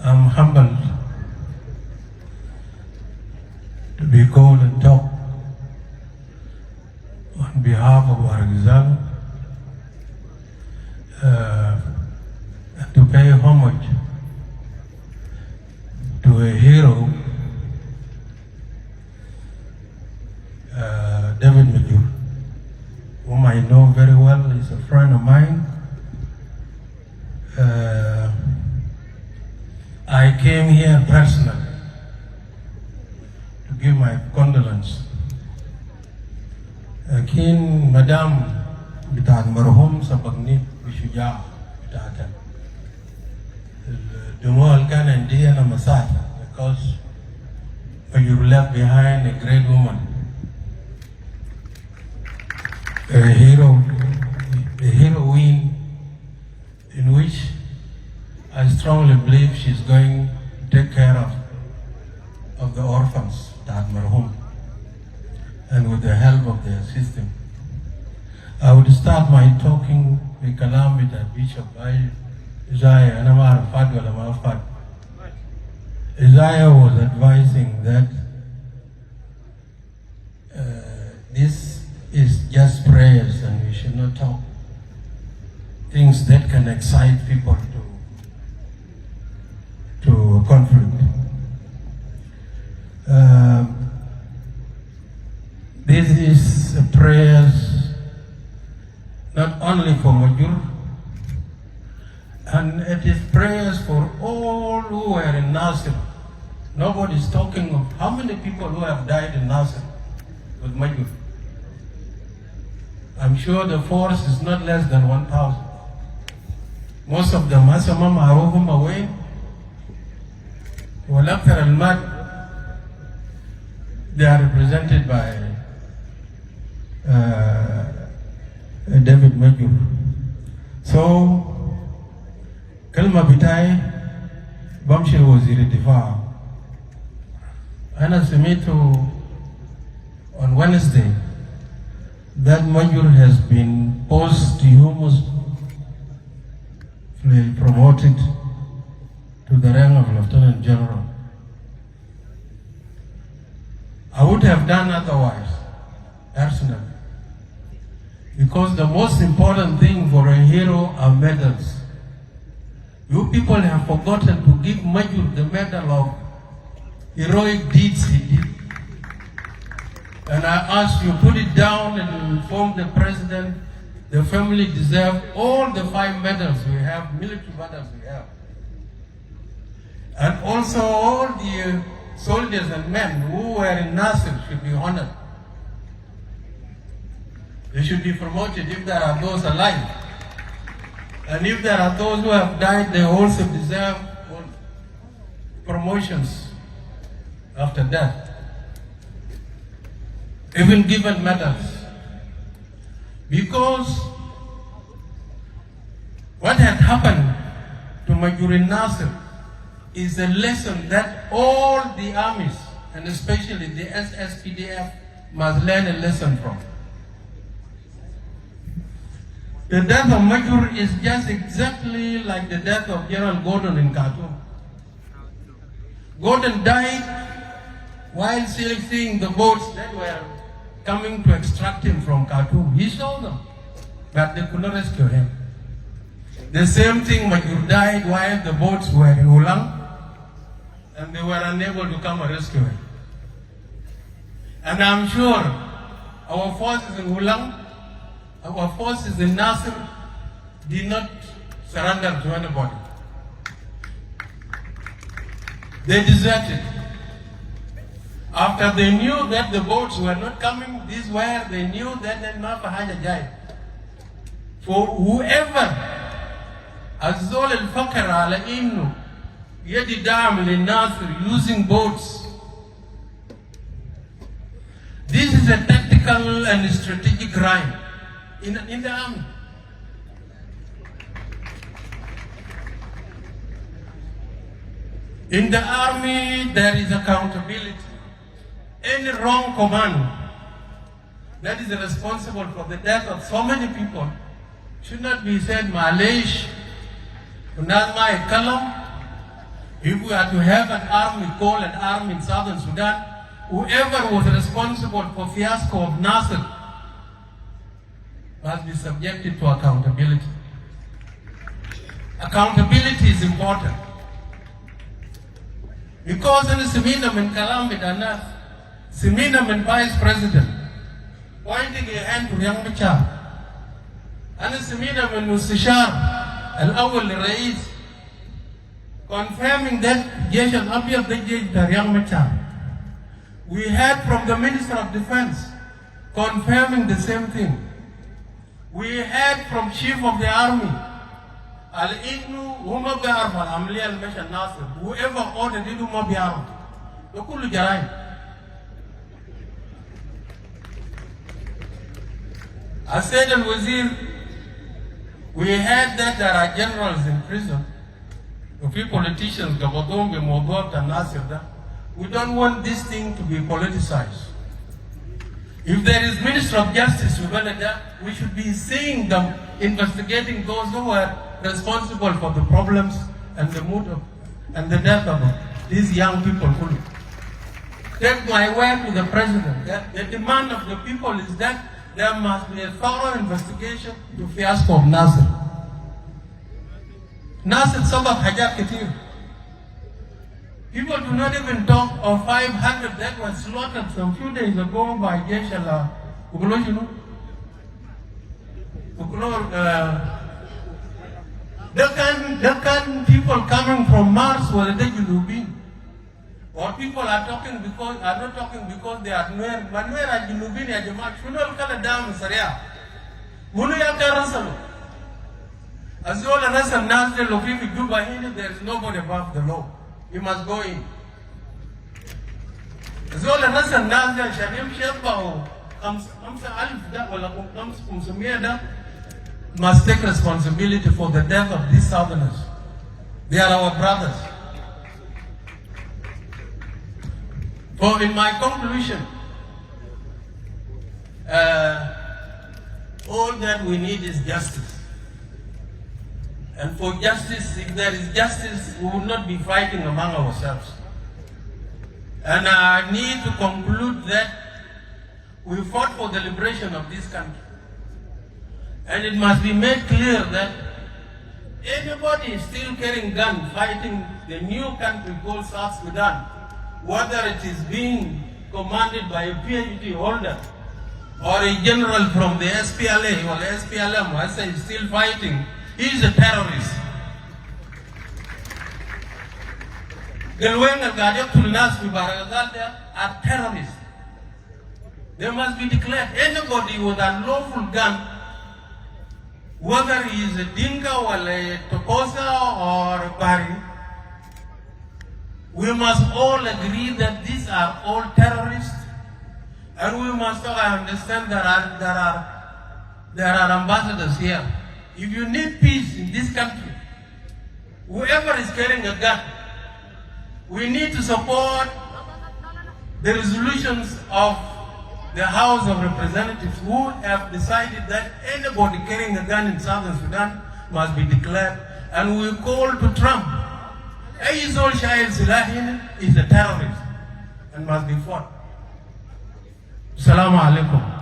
I'm humbled to be called and talk on behalf of our Rizal and to pay homage to a hero, David Majur, whom I know very well. He's a friend of mine. I came here personally to give my condolence. Kin Madam Bitan Marhum Sabagni Bishuja Bitata. Dumal Kan and Diana Masata, because you left behind a great woman, a hero, a heroine, in which I strongly believe she's going to take care of the orphans, that marhum, and with the help of the system. I would start my talking with Kalam with Bishop Isaiah, and Isaiah was advising that this is just prayers and we should not talk things that can excite people to conflict. This is prayers not only for Majur, and it is prayers for all who were in Nasir. Nobody is talking of how many people who have died in Nasir with Majur. I'm sure the force is not less than 1,000. Most of them, Masamam Aruhum away. Walakar al-Mad, they are represented by David Majur. So, Kalma Bitai, Bamshir Waziri Difa. Ana Semitu on Wednesday that Majur has been posthumously promoted to the rank of Lieutenant General. I would have done otherwise, personally, because the most important thing for a hero are medals. You people have forgotten to give Majur the medal of heroic deeds he did. And I ask you, put it down and inform the president. The family deserve all the 5 medals we have, military medals we have. And also all the soldiers and men who were in Nasir should be honored. They should be promoted if there are those alive. And if there are those who have died, they also deserve promotions after death. Even given medals. Because what had happened to Majur in Nasir is a lesson that all the armies, and especially the SSPDF, must learn a lesson from. The death of Majur is just exactly like the death of General Gordon in Khartoum. Gordon died while seeing the boats that were coming to extract him from Khartoum. He saw them, but they could not rescue him. The same thing, Majur died while the boats were in Ulang, and they were unable to come and rescue him. And I'm sure our forces in Ulang, our forces in Nasir did not surrender to anybody. They deserted. After they knew that the boats were not coming this way, they knew that they not died. For whoever Azol al-Fakr ala innu yadi dam lin-Nasir using boats, this is a tactical and strategic crime in the army. In the army, there is accountability. Any wrong command that is responsible for the death of so many people should not be said, Malish, Unazma Kalam, If we are to have an army, call an army in Southern Sudan, whoever was responsible for fiasco of Nasser must be subjected to accountability. Accountability is important. Because in Semina and Kalamit and Semina and Vice President pointing a hand to Young Machar. And Semina and Mustashar Al-Awwal Rais confirming that Jesh al-Abiyad the Young Machar. We heard from the Minister of Defense confirming the same thing. We heard from Chief of the Army, Al-Ignu, Huma Bi'arf, Al-Amliya al-Masha Nasir, whoever ordered it, Huma Bi'arf. Yukulu Jarai. I said al-Wazir, we heard that there are generals in prison. A few politicians, Gabadom, Mobot, and Nasir, we don't want this thing to be politicized. If there is Minister of Justice, we should be seeing them investigating those who are responsible for the problems and the mood of, and the death of these young people. Take my word to the President that the demand of the people is that there must be a thorough investigation to fiasco of Nasser. Nasser sabab hajar katir. People do not even talk of 500 that were slaughtered some few days ago by Jesh al-Ugloj, the kind people coming from Mars were the Junubin. Or people are not talking because they are Nuer. Manuer are Junubin ya Jamaa. Shunol kala dam Saria. Munu ya karasalo. As all an asal Nasr Lofifi Juba here, there is nobody above the law. You must go in. Zola nasa naza shanim sheba kamsa alif da wala kumsumia da must take responsibility for the death of these Southerners. They are our brothers. For in my conclusion, all that we need is justice. And for justice, if there is justice, we will not be fighting among ourselves. And I need to conclude that we fought for the liberation of this country. And it must be made clear that anybody still carrying gun fighting the new country called South Sudan, whether it is being commanded by a PhD holder or a general from the SPLA or SPLM, I say still fighting, he is a terrorist. The Luenga Gadiatul Nas are terrorists. They must be declared. Anybody with a lawful gun, whether he is a Dinka or a Toposa or a Bari, we must all agree that these are all terrorists, and we must all understand there are ambassadors here. If you need peace in this country, whoever is carrying a gun, we need to support the resolutions of the House of Representatives who have decided that anybody carrying a gun in Southern Sudan must be declared. And we call to Trump, Aizol Shahil Silahin is a terrorist and must be fought. Assalamu alaikum.